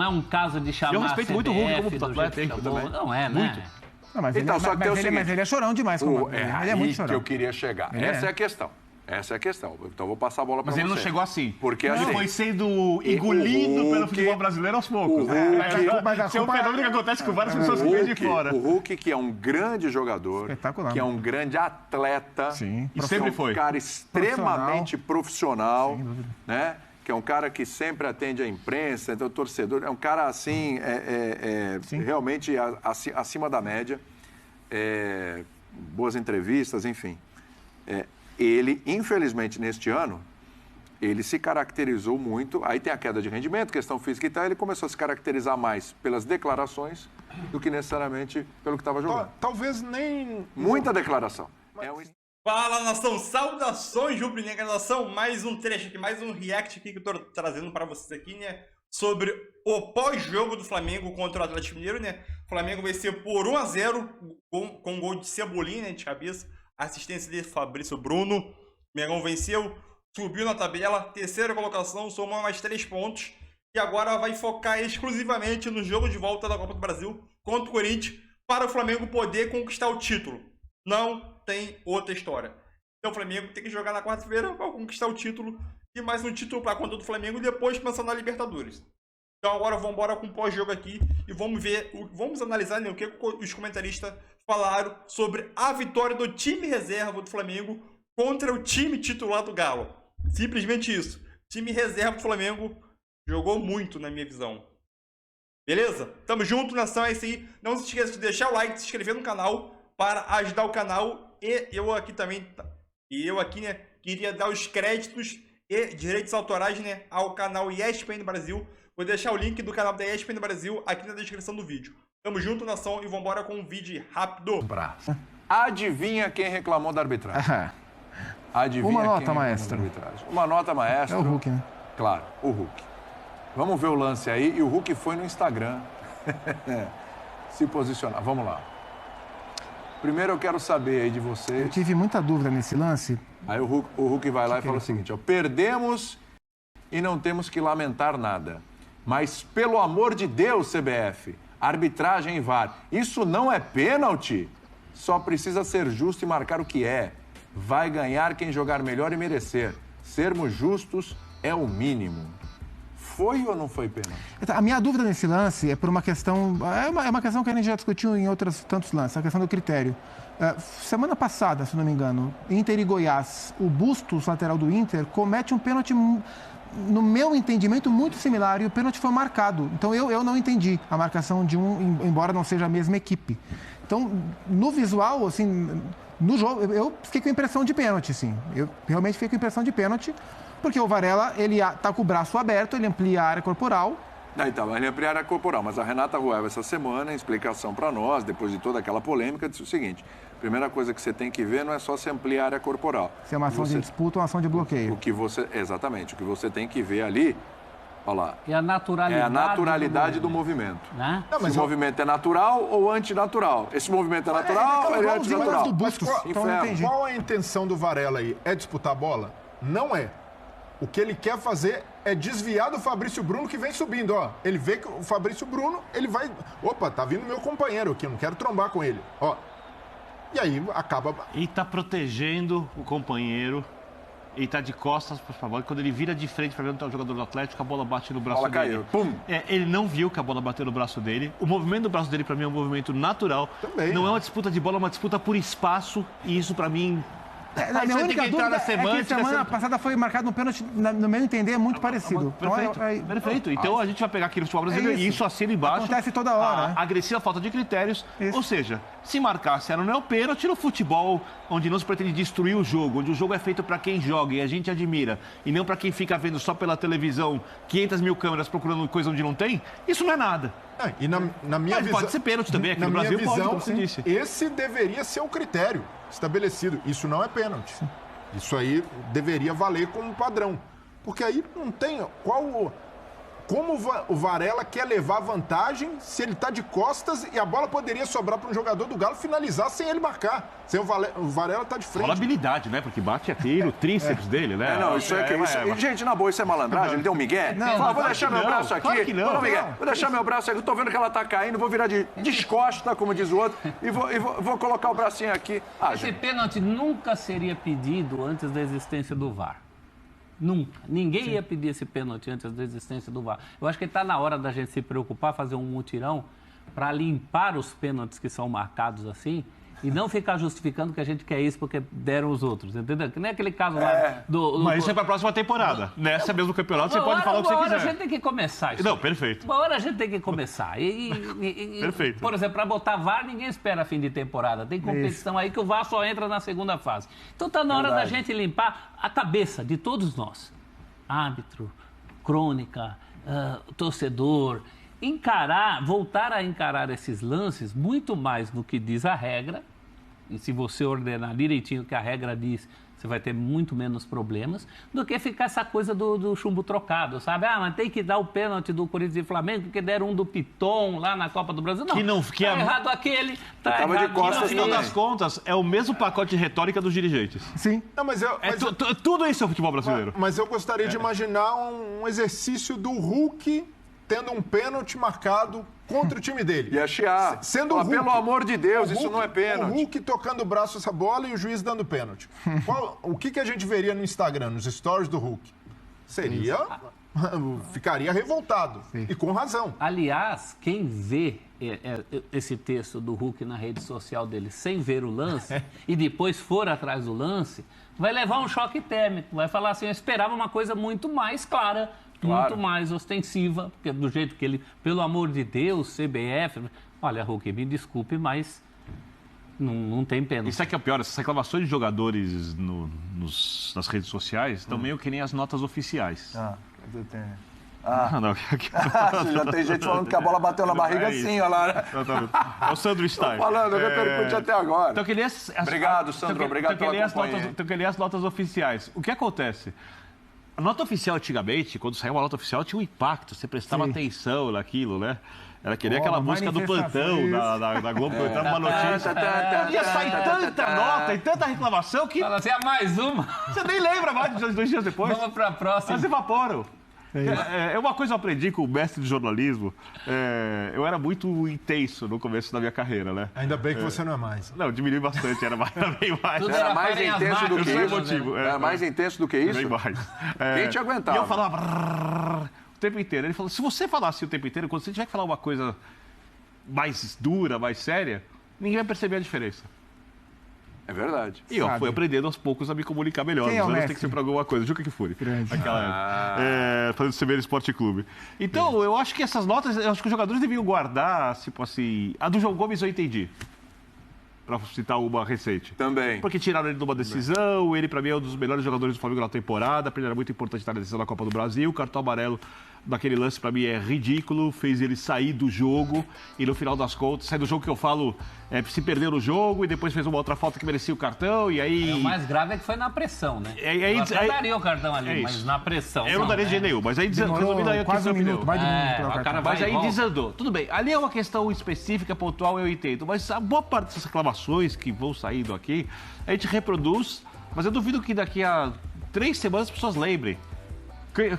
não é um caso de chamar. Eu respeito muito o Hulk como puta Atlético também. Não é, muito. né? Não, mas, Então, só que tem o seguinte, mas ele é chorão demais. Ele é muito chorão. que eu queria chegar. Essa é a questão. Então, vou passar a bola para você. Mas ele não chegou assim. Porque ele assim, foi sendo engolido pelo futebol brasileiro aos poucos. Esse é um fenômeno que acontece com várias pessoas que vêm de fora. O Hulk, que é um grande jogador, que é um grande atleta, e sempre foi um cara extremamente profissional, né? Que é um cara que sempre atende a imprensa, então o torcedor, é um cara assim, realmente acima da média, boas entrevistas, enfim. Ele, infelizmente, neste ano, ele se caracterizou muito, aí tem a queda de rendimento, questão física e tal, ele começou a se caracterizar mais pelas declarações do que necessariamente pelo que estava jogando. Talvez nem... Muita declaração. Fala, nação! Saudações, rubro-negra nação! Mais um trecho aqui, mais um react aqui que eu tô trazendo para vocês aqui, né? Sobre o pós-jogo do Flamengo contra o Atlético Mineiro, né? O Flamengo venceu por 1-0 com um gol de Cebolinha, né? De cabeça. Assistência de Fabrício Bruno. O Mengão venceu, subiu na tabela, terceira colocação, somou mais 3 pontos. E agora vai focar exclusivamente no jogo de volta da Copa do Brasil contra o Corinthians para o Flamengo poder conquistar o título. Não tem outra história. Então o Flamengo tem que jogar na quarta-feira para conquistar o título e mais um título para a conta do Flamengo e depois pensar na Libertadores. Então agora vamos embora com o pós-jogo aqui e vamos ver, vamos analisar, né, o que os comentaristas falaram sobre a vitória do time reserva do Flamengo contra o time titular do Galo. Simplesmente isso. O time reserva do Flamengo jogou muito, na minha visão. Beleza? Tamo junto, nação, é isso aí. Não se esqueça de deixar o like, se inscrever no canal para ajudar o canal. E eu aqui também, né, queria dar os créditos e direitos autorais, né, ao canal ESPN Brasil. Vou deixar o link do canal da ESPN Brasil aqui na descrição do vídeo. Tamo junto, nação, e vambora com um vídeo rápido. Adivinha quem reclamou da arbitragem? Adivinha Uma nota, quem maestro. reclamou da arbitragem? Uma nota, maestro. É o Hulk, né? Claro, o Hulk. Vamos ver o lance aí. E o Hulk foi no Instagram se posicionar. Vamos lá. Primeiro eu quero saber aí de vocês. Eu tive muita dúvida nesse lance. Aí o Hulk vai lá e fala o seguinte, ó, perdemos e não temos que lamentar nada. Mas, pelo amor de Deus, CBF, arbitragem e VAR, isso não é pênalti? Só precisa ser justo e marcar o que é. Vai ganhar quem jogar melhor e merecer. Sermos justos é o mínimo. Foi ou não foi pênalti? A minha dúvida nesse lance é por uma questão... É uma questão que a gente já discutiu em outros tantos lances, a questão do critério. Semana passada, se não me engano, Inter e Goiás, o Bustos, lateral do Inter, comete um pênalti, no meu entendimento, muito similar, e o pênalti foi marcado. Então, eu não entendi a marcação de um, embora não seja a mesma equipe. Então, no visual, assim, no jogo, eu fiquei com a impressão de pênalti, sim. Eu realmente fiquei com a impressão de pênalti, porque o Varela, ele tá com o braço aberto, ele amplia a área corporal. Então, ele amplia a área corporal, mas a Renata Rueva, essa semana, em explicação para nós, depois de toda aquela polêmica, disse o seguinte: primeira coisa que você tem que ver não é só se ampliar a área corporal. Se é uma ação de disputa ou uma ação de bloqueio. Exatamente, o que você tem que ver ali, olha lá, é a naturalidade do movimento. Né? Não, mas o movimento é natural ou antinatural? Esse movimento é natural ou é antinatural? Qual a intenção do Varela aí? É disputar a bola? Não é. O que ele quer fazer é desviar do Fabrício Bruno, que vem subindo, ó. Ele vê que o Fabrício Bruno, ele vai... Opa, tá vindo meu companheiro aqui, eu não quero trombar com ele, ó. E aí acaba... Ele tá protegendo o companheiro, ele tá de costas, por favor, quando ele vira de frente para ver onde tá o jogador do Atlético, a bola bate no braço dele. Caiu, pum! Ele não viu que a bola bateu no braço dele. O movimento do braço dele, para mim, é um movimento natural. Também. Não é uma disputa de bola, é uma disputa por espaço, e isso, para mim... A minha única dúvida é que semana passada foi marcado um pênalti, no meu entender, é muito parecido. Perfeito. Então a gente vai pegar aqui no futebol brasileiro e isso assina embaixo. Acontece toda hora. A agressiva falta de critérios. Ou seja, se marcasse era não é o pênalti no futebol, onde não se pretende destruir o jogo, onde o jogo é feito para quem joga e a gente admira, e não para quem fica vendo só pela televisão 500 mil câmeras procurando coisa onde não tem, isso não é nada. E na minha visão, pode ser pênalti também, aqui no Brasil pode, como você disse. Esse deveria ser o critério estabelecido. Isso não é pênalti. Isso aí deveria valer como padrão. Porque aí não tem... como o Varela quer levar vantagem se ele está de costas e a bola poderia sobrar para um jogador do Galo finalizar sem ele marcar. Sem o Varela tá de frente. Fala habilidade, né? Porque bate aqui no tríceps dele, né? Não, isso é que isso. Gente, na boa, isso é malandragem. Ele deu um migué. Não, vou deixar meu braço aqui. Claro que não. Vou, Miguel, vou deixar meu braço aqui. Eu tô vendo que ela tá caindo. Vou virar de descosta, como diz o outro. E vou colocar o bracinho aqui. Esse pênalti nunca seria pedido antes da existência do VAR. Nunca. Ninguém ia pedir esse pênalti antes da existência do VAR. Eu acho que está na hora da gente se preocupar, fazer um mutirão para limpar os pênaltis que são marcados assim e não ficar justificando que a gente quer isso porque deram os outros, entendeu? Que nem aquele caso lá do... Mas isso é para a próxima temporada. Nessa mesmo campeonato você pode falar o que você quiser. Uma hora a gente tem que começar isso. Não, perfeito. Uma hora a gente tem que começar. Perfeito. Por exemplo, para botar VAR, ninguém espera fim de temporada. Tem competição aí que o VAR só entra na segunda fase. Então está na hora da gente limpar a cabeça de todos nós. Árbitro, crônica, torcedor. Voltar a encarar esses lances muito mais do que diz a regra. E se você ordenar direitinho o que a regra diz, você vai ter muito menos problemas, do que ficar essa coisa do chumbo trocado, sabe? Mas tem que dar o pênalti do Corinthians e Flamengo, porque deram um do Piton lá na Copa do Brasil. Não, tá errado aquele, tá tava errado de costas, No final aquele. das contas, é o mesmo pacote de retórica dos dirigentes. Sim. Não, Tudo isso é o futebol brasileiro. Mas eu gostaria de imaginar um exercício do Hulk tendo um pênalti marcado contra o time dele. Ia chiar. Sendo o Hulk, pelo amor de Deus, o Hulk, isso não é pênalti. O Hulk tocando o braço essa bola e o juiz dando pênalti. O que a gente veria no Instagram, nos stories do Hulk? Seria... Ficaria revoltado. Sim. E com razão. Aliás, quem vê esse texto do Hulk na rede social dele sem ver o lance e depois for atrás do lance, vai levar um choque térmico. Vai falar assim, eu esperava uma coisa muito mais clara, muito mais ostensiva, porque do jeito que ele, pelo amor de Deus, CBF... Olha, Hulk, me desculpe, mas não tem pena. Isso aqui é o pior, essas reclamações de jogadores nas redes sociais estão meio que nem as notas oficiais. Não. Já tem gente falando que a bola bateu na barriga assim, olha lá. É o Sandro Stein. Tô falando, eu repercute até agora. Então, Obrigado, Sandro, obrigado pela companhia. Então, eu queria as notas oficiais. O que acontece? A nota oficial, antigamente, quando saiu uma nota oficial, tinha um impacto. Você prestava atenção naquilo, né? Ela queria aquela música do plantão da Globo, que entrava uma notícia. Ia sair tanta nota e tanta reclamação que Fala assim, mais uma. você nem lembra mais de 2 dias depois. Vamos para a próxima. Elas evaporam. É uma coisa que eu aprendi com o mestre de jornalismo. Eu era muito intenso no começo da minha carreira, né? Ainda bem que você não é mais. Não, diminui bastante, era bem mais. Tudo Era mais farem as intenso do que máquinas, isso. né? Era mais intenso do que isso? Bem mais. Quem te aguentava? E eu falava o tempo inteiro. Ele falou, se você falar assim o tempo inteiro, quando você tiver que falar uma coisa mais dura, mais séria, ninguém vai perceber a diferença. É verdade. E eu fui aprendendo aos poucos a me comunicar melhor. Quem é o Mas Messi? tem que ser pra alguma coisa. Juca que fure. Grande. Aquela fazendo CBN Esporte Clube. Então, eu acho que essas notas, eu acho que os jogadores deviam guardar, tipo assim... A do João Gomes eu entendi. Pra citar uma recente. Também. Porque tiraram ele de uma decisão, ele pra mim é um dos melhores jogadores do Flamengo na temporada, pra ele era muito importante estar na decisão da Copa do Brasil, o cartão amarelo daquele lance pra mim é ridículo, fez ele sair do jogo e no final das contas, sair do jogo que eu falo, se perdeu no jogo e depois fez uma outra falta que merecia o cartão e aí... O mais grave é que foi na pressão, né? Eu até daria o cartão ali, mas isso. na pressão. Eu não daria de jeito nenhum, mas aí resumindo aí a quase questão um minuto, mais de um minuto. o cara mas vai aí e volta. desandou. Tudo bem, ali é uma questão específica, pontual, eu entendo. Mas a boa parte dessas reclamações que vão saindo aqui, a gente reproduz, mas eu duvido que daqui a 3 semanas as pessoas lembrem.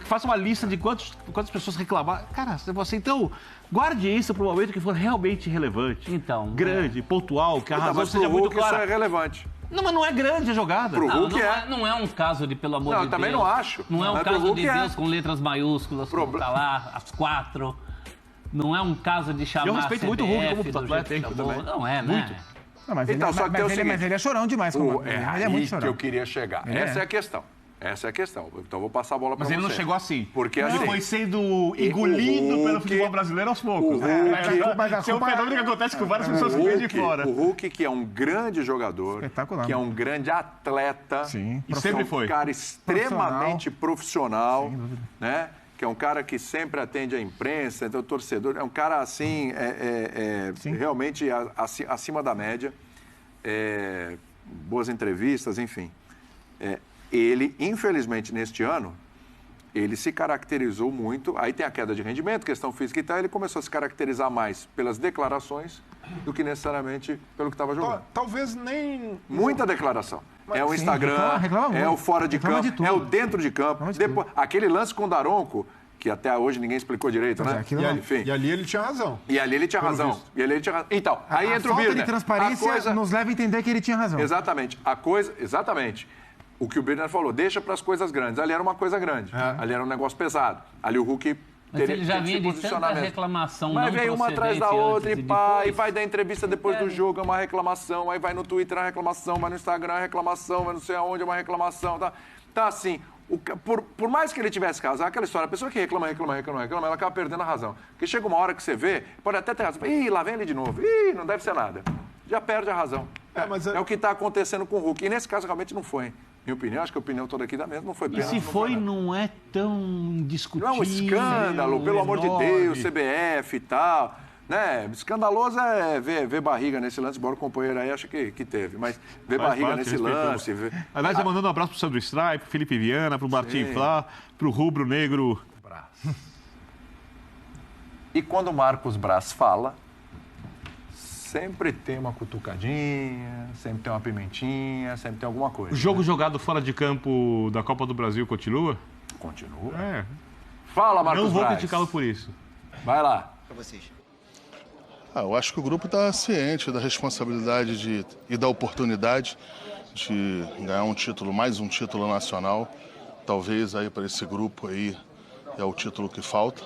Faça uma lista de quantas pessoas reclamaram. Cara, você então guarde isso para o momento que for realmente relevante. Então, grande, pontual, que a razão Mas seja pro muito Hulk isso clara. é relevante. Não, mas não é grande a jogada. Pro Hulk não é um caso de, pelo amor Não, de eu Deus. também não acho. Não é um Mas pro caso Hulk de é. Deus com letras maiúsculas, como tá lá, as 4. Não é um caso de chamar Eu respeito a muito o Hulk CBF como do atleta, jeito que chamou. também. Não é, né? Muito. Não, mas, Então, só que tem o seguinte, mas ele é chorão demais. Ele é muito Aí chorão. que eu queria chegar. É. Essa é a questão. Essa é a questão. Então eu vou passar a bola para Mas você. ele não chegou assim. Porque ele assim, foi sendo engolido o pelo Hulk- futebol brasileiro aos poucos. mas a Esse é um culpa fenômeno que acontece com várias pessoas que vêm de fora. O Hulk, que é um grande jogador, Espetacular. que é um grande atleta, Sim. E sempre é um foi. cara extremamente profissional, Sem dúvida. né? Que é um cara que sempre atende a imprensa, então o torcedor, é um cara assim, realmente acima da média, boas entrevistas, enfim. Ele, infelizmente, neste ano, ele se caracterizou muito, aí tem a queda de rendimento, questão física e tal, ele começou a se caracterizar mais pelas declarações do que necessariamente pelo que estava jogando. Talvez nem... Muita declaração. É o Instagram, reclama é o fora de reclama campo, de é o dentro de campo. Depois, aquele lance com o Daronco, que até hoje ninguém explicou direito, né? E ali ele tinha razão. E ali ele tinha razão. Então, aí entra o falta Birner. de transparência nos leva a entender que ele tinha razão. Exatamente. Exatamente. O que o Birner falou, deixa para as coisas grandes. Ali era uma coisa grande. Ali era um negócio pesado. Ali o Hulk Mas ele já vinha de tanta reclamação. Mas não vem uma atrás da outra antes e pá, depois. e vai dar entrevista depois do jogo, é uma reclamação. Aí vai no Twitter, é uma reclamação. Vai no Instagram, é uma reclamação. Vai não sei aonde, é uma reclamação. Tá assim... Por mais que ele tivesse razão, aquela história, a pessoa que reclama, ela acaba perdendo a razão. Porque chega uma hora que você vê, pode até ter razão. Ih, lá vem ele de novo. Ih, não deve ser nada. Já perde a razão. É o que está acontecendo com o Hulk. E nesse caso realmente não foi. Minha opinião, acho que a opinião toda aqui da mesma não foi E pena. se foi, não é tão discutível. Não é um escândalo, pelo amor de Deus, CBF e tal. Né? Escandaloso é ver barriga nesse lance, embora o companheiro aí acha que teve. Mas ver barriga nesse lance... Aliás, eu mandando um abraço pro Sandro Strai, pro Felipe Viana, pro Martim Flá, pro Rubro Negro. E quando o Marcos Braz fala, sempre tem uma cutucadinha, sempre tem uma pimentinha, sempre tem alguma coisa. O jogo jogado fora de campo da Copa do Brasil continua? Continua. É. Fala, Marcos Não vou Braz. criticá-lo por isso. Vai lá. Para vocês. Eu acho que o grupo está ciente da responsabilidade e da oportunidade de ganhar um título, mais um título nacional. Talvez aí para esse grupo aí é o título que falta,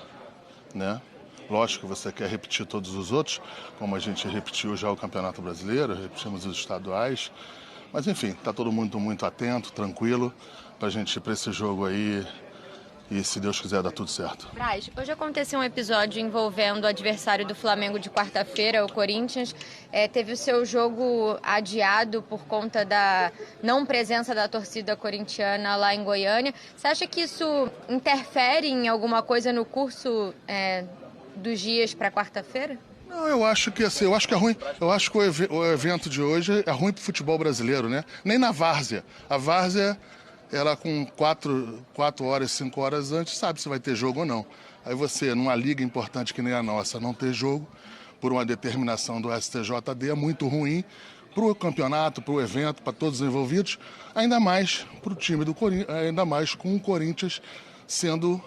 né? Lógico que você quer repetir todos os outros, como a gente repetiu já o Campeonato Brasileiro, repetimos os estaduais. Mas enfim, está todo mundo muito atento, tranquilo, para a gente ir para esse jogo aí. E se Deus quiser, dá tudo certo. Braz, hoje aconteceu um episódio envolvendo o adversário do Flamengo de quarta-feira, o Corinthians. Teve o seu jogo adiado por conta da não presença da torcida corintiana lá em Goiânia. Você acha que isso interfere em alguma coisa no curso dos dias para quarta-feira? Não, eu acho que assim, eu acho que é ruim. Eu acho que o evento de hoje é ruim para o futebol brasileiro, né? Nem na várzea. A várzea... ela com 4 horas, 5 horas antes, sabe se vai ter jogo ou não. Aí você, numa liga importante que nem a nossa, não ter jogo, por uma determinação do STJD, é muito ruim para o campeonato, para o evento, para todos os envolvidos, ainda mais para o time do Corinthians, ainda mais com o Corinthians sendo,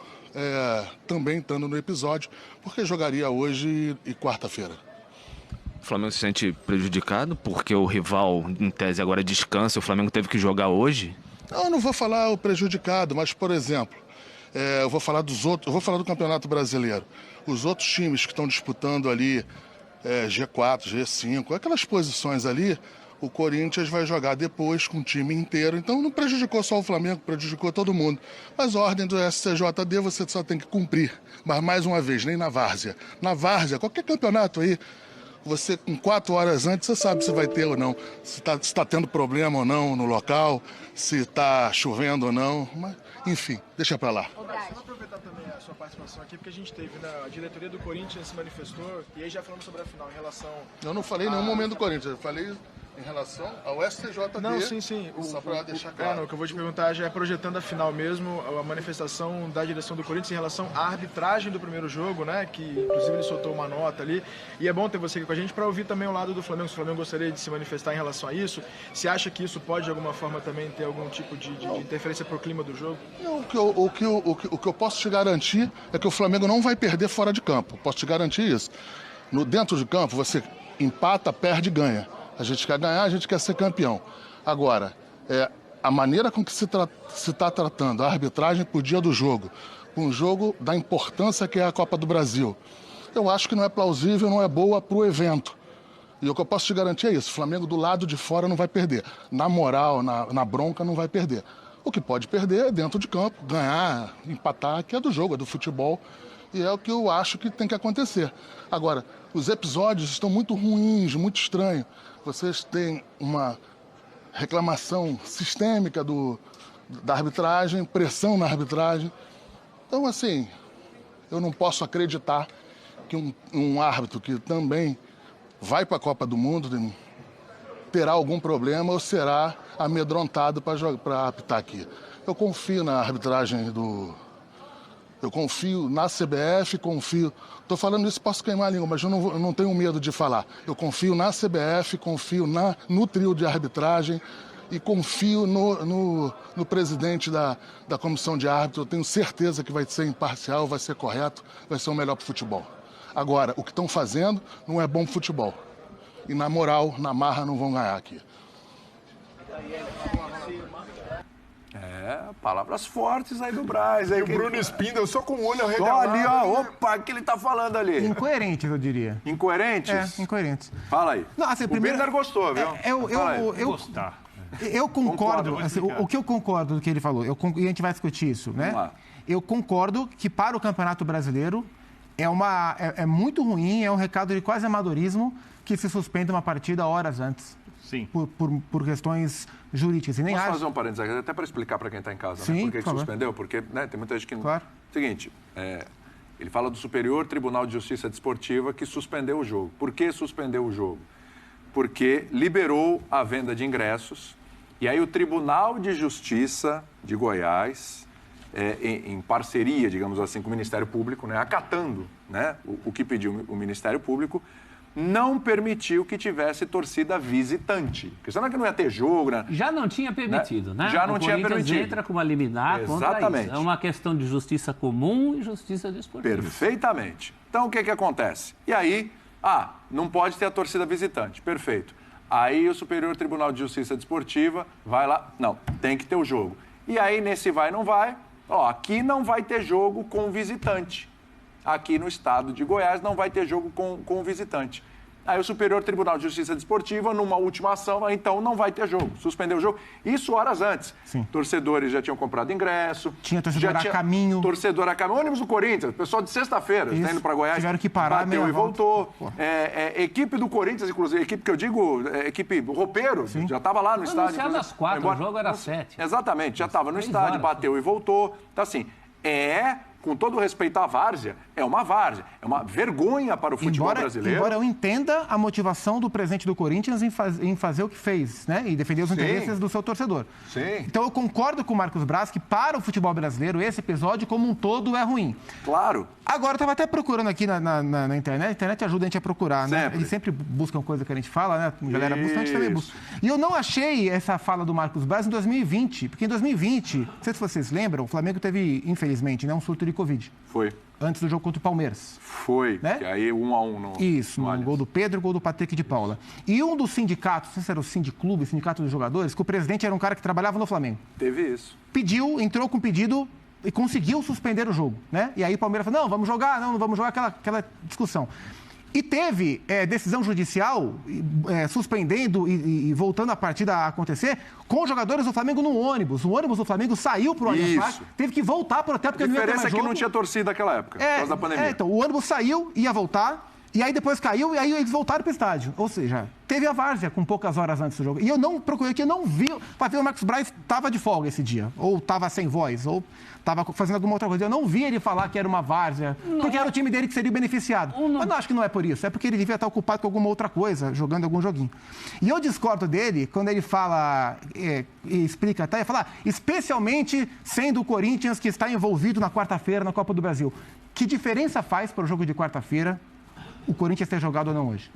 também estando no episódio, porque jogaria hoje e quarta-feira. O Flamengo se sente prejudicado porque o rival, em tese, agora descansa, o Flamengo teve que jogar hoje? Eu não vou falar o prejudicado, mas, por exemplo, eu vou falar dos outros, eu vou falar do Campeonato Brasileiro. Os outros times que estão disputando ali G4, G5, aquelas posições ali, o Corinthians vai jogar depois com o time inteiro. Então não prejudicou só o Flamengo, prejudicou todo mundo. Mas a ordem do STJD você só tem que cumprir. Mas, mais uma vez, nem na várzea. Na várzea, qualquer campeonato aí, você com 4 horas antes, você sabe se vai ter ou não. Se está tendo problema ou não no local, se está chovendo ou não. Mas, enfim, deixa para lá. Só aproveitar também a sua participação aqui, porque a gente teve, a diretoria do Corinthians se manifestou, e aí já falamos sobre a final em relação... Eu não falei em nenhum momento do Corinthians, eu falei em relação ao STJD. Não, sim. Só para deixar claro. O que eu vou te perguntar já é projetando a final mesmo, a manifestação da direção do Corinthians em relação à arbitragem do primeiro jogo, né? Que inclusive ele soltou uma nota ali. E é bom ter você aqui com a gente para ouvir também o lado do Flamengo. Se o Flamengo gostaria de se manifestar em relação a isso, se acha que isso pode de alguma forma também ter algum tipo de interferência para o clima do jogo? O que eu posso te garantir é que o Flamengo não vai perder fora de campo. Posso te garantir isso. Dentro de campo, você empata, perde e ganha. A gente quer ganhar, a gente quer ser campeão. Agora, a maneira com que se está tratando a arbitragem por dia do jogo, um jogo da importância que é a Copa do Brasil, eu acho que não é plausível, não é boa para o evento. E o que eu posso te garantir é isso, o Flamengo do lado de fora não vai perder. Na moral, na bronca, não vai perder. O que pode perder é dentro de campo, ganhar, empatar, que é do jogo, é do futebol. E é o que eu acho que tem que acontecer. Agora, os episódios estão muito ruins, muito estranhos. Vocês têm uma reclamação sistêmica da arbitragem, pressão na arbitragem. Então, assim, eu não posso acreditar que um árbitro que também vai para a Copa do Mundo terá algum problema ou será amedrontado para apitar aqui. Eu confio na arbitragem do Eu confio na CBF, confio... Estou falando isso, posso queimar a língua, mas eu não tenho medo de falar. Eu confio na CBF, confio no trio de arbitragem e confio no presidente da comissão de árbitros. Eu tenho certeza que vai ser imparcial, vai ser correto, vai ser o melhor para o futebol. Agora, o que estão fazendo não é bom para o futebol. E na moral, na marra, não vão ganhar aqui. Palavras fortes aí do Braz. Aí, o Bruno Spindel só com o olho arregalado. Só ali, ó. Opa, o que ele tá falando ali? Incoerentes, eu diria. Incoerentes? Incoerentes. Fala aí. Não, assim, primeiro... O Binder gostou, viu? Eu concordo, assim, o que eu concordo do que ele falou, e a gente vai discutir isso, né? Eu concordo que para o Campeonato Brasileiro é muito ruim, é um recado de quase amadorismo que se suspenda uma partida horas antes. Sim. Por questões jurídicas. E nem Posso fazer um parênteses aqui, até para explicar para quem está em casa, Sim, né? Por que suspendeu? Porque tem muita gente que não... Claro. Seguinte, ele fala do Superior Tribunal de Justiça Desportiva que suspendeu o jogo. Por que suspendeu o jogo? Porque liberou a venda de ingressos e aí o Tribunal de Justiça de Goiás, em parceria, digamos assim, com o Ministério Público, né, acatando, né, o que pediu o Ministério Público, não permitiu que tivesse torcida visitante. Porque senão que não ia ter jogo, né? Já não tinha permitido, né? Já não tinha permitido. Entra com uma liminar contra isso. É uma questão de justiça comum e justiça desportiva. Perfeitamente. Então, o que acontece? E aí, não pode ter a torcida visitante. Perfeito. Aí o Superior Tribunal de Justiça Desportiva vai lá, não, tem que ter o jogo. E aí, nesse vai, não vai, aqui não vai ter jogo com visitante. Aqui no estado de Goiás não vai ter jogo com visitante. Aí o Superior Tribunal de Justiça Desportiva, numa última ação, então não vai ter jogo, suspendeu o jogo. Isso horas antes. Sim. Torcedores já tinham comprado ingresso. Tinha torcedor a caminho. Torcedor a caminho. Ônibus do Corinthians, pessoal de sexta-feira, está indo para Goiás. Tiveram que parar, bateu e voltou. Equipe do Corinthians, inclusive, equipe que eu digo, equipe roupeiro, já estava lá no estádio. Anunciado às 4, o jogo era 7. Exatamente, já estava no estádio, bateu e voltou. Então, assim, com todo o respeito à várzea, é uma várzea. É uma vergonha para o futebol brasileiro. Embora eu entenda a motivação do presidente do Corinthians em fazer o que fez, né? E defender os interesses do seu torcedor. Sim. Então eu concordo com o Marcos Braz que para o futebol brasileiro esse episódio como um todo é ruim. Claro. Agora, eu estava até procurando aqui na internet. A internet ajuda a gente a procurar, né? Sempre. Eles sempre buscam coisa que a gente fala, né? A galera busca, a gente também busca. E eu não achei essa fala do Marcos Braz em 2020. Porque em 2020, não sei se vocês lembram, o Flamengo teve, infelizmente, um surto de Covid. Foi. Antes do jogo contra o Palmeiras. Foi, né? Que aí 1-1 no... Isso, no gol do Pedro e gol do Patrick de Paula. E um dos sindicatos, não sei se era o Sindiclube, Sindicato dos Jogadores, que o presidente era um cara que trabalhava no Flamengo. Teve isso. Entrou com pedido e conseguiu suspender o jogo, né? E aí o Palmeiras falou, não vamos jogar, aquela discussão. E teve decisão judicial suspendendo e voltando a partida a acontecer com os jogadores do Flamengo no ônibus. O ônibus do Flamengo saiu para o Allianz Parque, teve que voltar para o hotel porque não ia ter mais jogo. A diferença é que não tinha torcida naquela época, por causa da pandemia. Então, o ônibus saiu, ia voltar, e aí depois caiu, e aí eles voltaram para o estádio. Ou seja, teve a várzea com poucas horas antes do jogo. E eu não procurei aqui, eu não vi. Para ver o Marcos Braz estava de folga esse dia, ou estava sem voz, ou estava fazendo alguma outra coisa. Eu não vi ele falar que era uma várzea, porque era o time dele que seria beneficiado. Mas não acho que não é por isso, é porque ele devia estar ocupado com alguma outra coisa, jogando algum joguinho. E eu discordo dele quando ele fala, e explica até, falar, especialmente sendo o Corinthians que está envolvido na quarta-feira na Copa do Brasil. Que diferença faz para o jogo de quarta-feira o Corinthians ter jogado ou não hoje?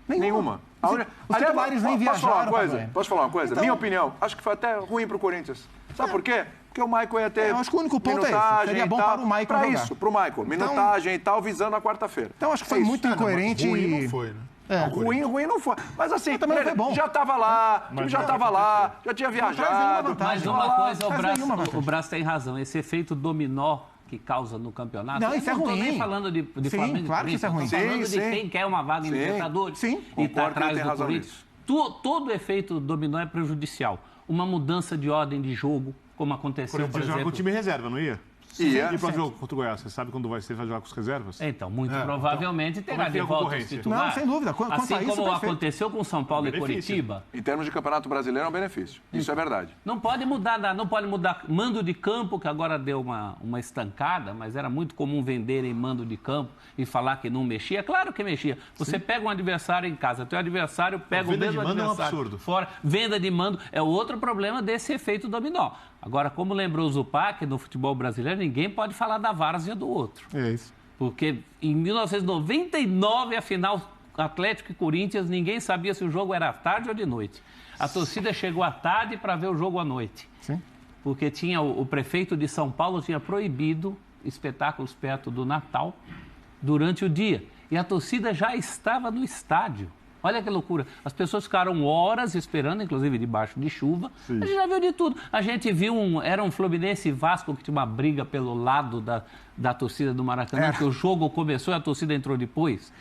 Nenhuma. Os titulares nem viajaram. Posso falar uma coisa? Então, minha opinião, acho que foi até ruim para o Corinthians. Sabe por quê? Porque o Michael ia ter eu acho que o único ponto é esse. Seria bom para o Michael jogar. Para isso, para o Michael. Minutagem e tal, visando a quarta-feira. Então, acho que foi muito incoerente. Ruim não foi, né? Ruim não foi. Mas assim, também foi bom. Já estava lá, o time já estava lá, já tinha viajado. Mas uma coisa, o Braz tem razão. Esse efeito dominó que causa no campeonato. Não, isso é ruim. Não estou nem falando de Flamengo. Claro que isso é ruim. Estou falando de quem quer uma vaga em Libertadores e está atrás do Corinthians. Todo efeito dominó é prejudicial. Uma mudança de ordem de jogo, como aconteceu, por exemplo... com o time reserva, não ia? E para o jogo contra o Goiás, você sabe quando vai jogar com os reservas? Então, muito provavelmente terá de volta os titulares. Não, sem dúvida. Assim como aconteceu com São Paulo e Coritiba. Em termos de Campeonato Brasileiro, é um benefício. Isso é verdade. Não pode mudar mando de campo, que agora deu uma estancada, mas era muito comum venderem mando de campo e falar que não mexia. Claro que mexia. Você pega um adversário em casa, teu adversário pega o mesmo adversário. Venda de mando é um absurdo. Fora. Venda de mando é outro problema desse efeito dominó. Agora, como lembrou o Zupac, no futebol brasileiro, ninguém pode falar da várzea do outro. É isso. Porque em 1999, a final Atlético e Corinthians, ninguém sabia se o jogo era à tarde ou de noite. A torcida chegou à tarde para ver o jogo à noite. Sim. Porque tinha o prefeito de São Paulo tinha proibido espetáculos perto do Natal durante o dia. E a torcida já estava no estádio. Olha que loucura. As pessoas ficaram horas esperando, inclusive debaixo de chuva. Sim. A gente já viu de tudo. A gente viu era um Fluminense e Vasco que tinha uma briga pelo lado da torcida do Maracanã, que o jogo começou e a torcida entrou depois.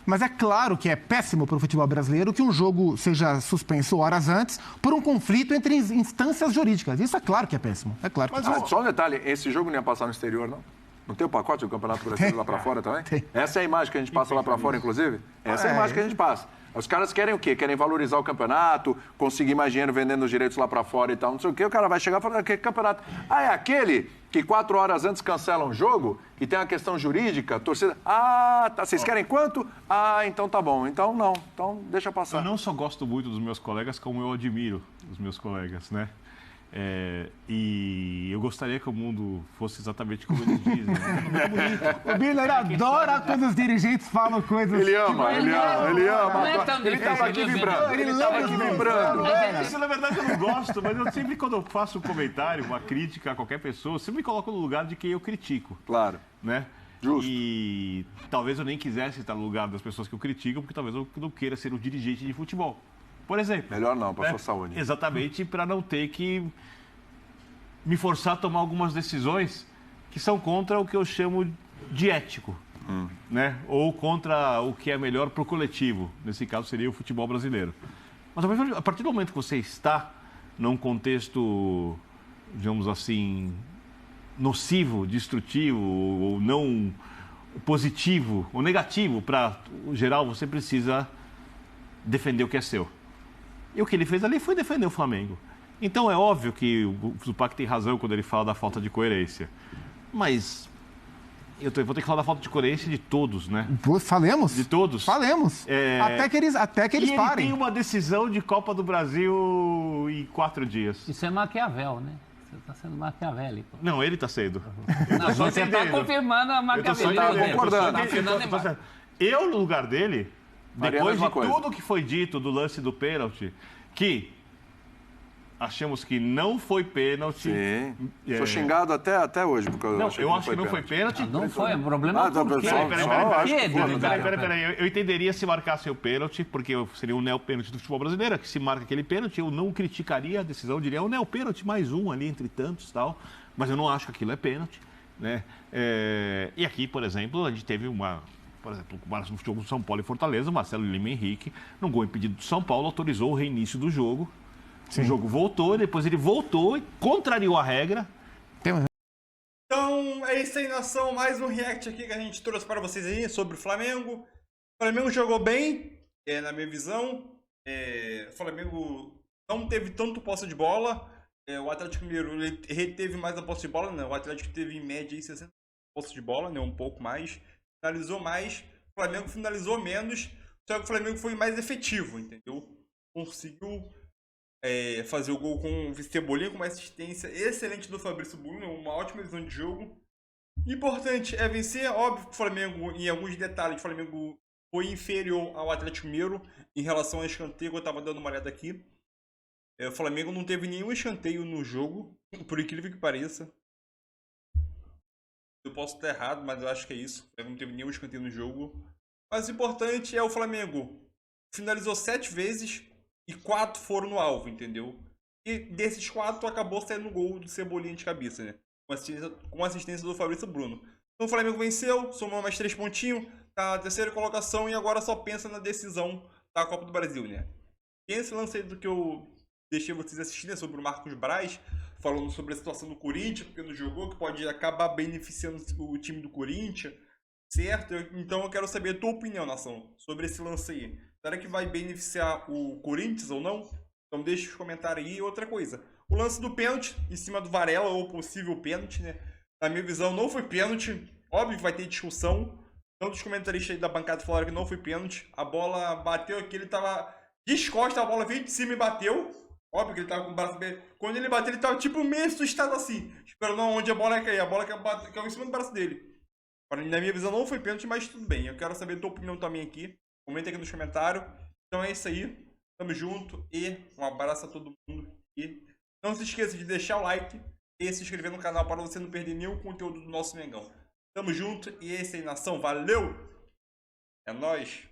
Mas é claro que é péssimo para o futebol brasileiro que um jogo seja suspenso horas antes por um conflito entre instâncias jurídicas. Isso é claro que é péssimo. É claro que Mas só um detalhe, esse jogo não ia passar no exterior, não? Não tem o pacote do Campeonato Brasileiro lá para fora também? Tem. Essa é a imagem que a gente passa lá para fora, inclusive? Essa é a imagem que a gente passa. Os caras querem o quê? Querem valorizar o campeonato, conseguir mais dinheiro vendendo os direitos lá para fora e tal, não sei o quê. O cara vai chegar e falar, que campeonato? Ah, é aquele que 4 horas antes cancelam o jogo, que tem uma questão jurídica, torcida... Ah, tá, vocês querem quanto? Ah, então tá bom. Então não, então deixa passar. Eu não só gosto muito dos meus colegas, como eu admiro os meus colegas, né? E eu gostaria que o mundo fosse exatamente como eles dizem. Né? O Biller adora quando os dirigentes falam coisas... Ele ama. Ele estava aqui vibrando. Isso, na verdade, eu não gosto, mas eu sempre, quando eu faço um comentário, uma crítica a qualquer pessoa, eu sempre me coloco no lugar de quem eu critico. Claro. Né? Justo. E talvez eu nem quisesse estar no lugar das pessoas que eu critico, porque talvez eu não queira ser um dirigente de futebol. Por exemplo. Melhor não, para sua saúde. Exatamente, para não ter que me forçar a tomar algumas decisões que são contra o que eu chamo de ético, né? Ou contra o que é melhor para o coletivo. Nesse caso seria o futebol brasileiro. Mas a partir do momento que você está num contexto, digamos assim, nocivo, destrutivo ou não positivo ou negativo para o geral, você precisa defender o que é seu. E o que ele fez ali foi defender o Flamengo. Então é óbvio que o Zupac tem razão quando ele fala da falta de coerência. Mas eu vou ter que falar da falta de coerência de todos, né? Falemos. De todos. Falemos. Até que eles parem. Ele tem uma decisão de Copa do Brasil em 4 dias. Isso é Maquiavel, né? Você está sendo maquiavélico. Não, ele está sendo. Não, você está confirmando a maquiavelismo. Eu estou concordando. Eu, no lugar dele, depois de tudo que foi dito do lance do pênalti, que achamos que não foi pênalti. Sim. Sou xingado até hoje. Porque eu acho que não foi pênalti. Não foi, o problema é por quê? Peraí. Eu entenderia se marcasse o pênalti, porque seria um neopênalti do futebol brasileiro, que se marca aquele pênalti, eu não criticaria a decisão, eu diria, é um neopênalti, mais um ali entre tantos e tal, mas eu não acho que aquilo é pênalti, né? E aqui, por exemplo, a gente teve por exemplo, no jogo do São Paulo e Fortaleza, o Marcelo Lima Henrique, num gol impedido do São Paulo, autorizou o reinício do jogo. Sim. O jogo voltou, depois ele voltou e contrariou a regra. Então, é isso aí, nação. Mais um react aqui que a gente trouxe para vocês aí sobre o Flamengo. O Flamengo jogou bem, na minha visão. O Flamengo não teve tanto posse de bola. O Atlético Mineiro reteve mais a posse de bola, né? O Atlético teve em média aí 60 posse de bola, né? Um pouco mais. Finalizou mais. O Flamengo finalizou menos. Só que o Flamengo foi mais efetivo, entendeu? Conseguiu fazer o gol com o Cebolinha, com uma assistência excelente do Fabrício Bruno, uma ótima visão de jogo. Importante é vencer, óbvio que o Flamengo, em alguns detalhes, o Flamengo foi inferior ao Atlético Mineiro em relação ao escanteio, que eu estava dando uma olhada aqui. O Flamengo não teve nenhum escanteio no jogo, por incrível que pareça. Eu posso estar errado, mas eu acho que é isso. O Flamengo não teve nenhum escanteio no jogo. Mas o importante é o Flamengo finalizou 7 vezes e 4 foram no alvo, entendeu? E desses 4 acabou saindo o gol do Cebolinha de cabeça, né? Com assistência do Fabrício Bruno. Então o Flamengo venceu, somou mais 3 pontinhos, tá na terceira colocação e agora só pensa na decisão da Copa do Brasil, né? E esse lance aí do que eu deixei vocês assistirem, né, sobre o Marcos Braz, falando sobre a situação do Corinthians, porque não jogou, que pode acabar beneficiando o time do Corinthians, certo? Então eu quero saber a tua opinião, nação, sobre esse lance aí. Será que vai beneficiar o Corinthians ou não? Então deixa os comentários aí. E outra coisa, o lance do pênalti em cima do Varela, ou possível pênalti, né? Na minha visão não foi pênalti, óbvio que vai ter discussão. Tantos comentaristas aí da bancada falaram que não foi pênalti. A bola bateu aqui, ele tava descosta, a bola veio de cima e bateu. Óbvio que ele tava com o braço bem... Quando ele bateu, ele tava tipo meio assustado assim, esperando onde a bola ia cair. A bola caiu em cima do braço dele. Na minha visão não foi pênalti, mas tudo bem. Eu quero saber a tua opinião também aqui. Comenta aqui nos comentários. Então é isso aí. Tamo junto e um abraço a todo mundo. E não se esqueça de deixar o like e se inscrever no canal para você não perder nenhum conteúdo do nosso Mengão. Tamo junto e é isso aí, nação. Valeu! É nóis!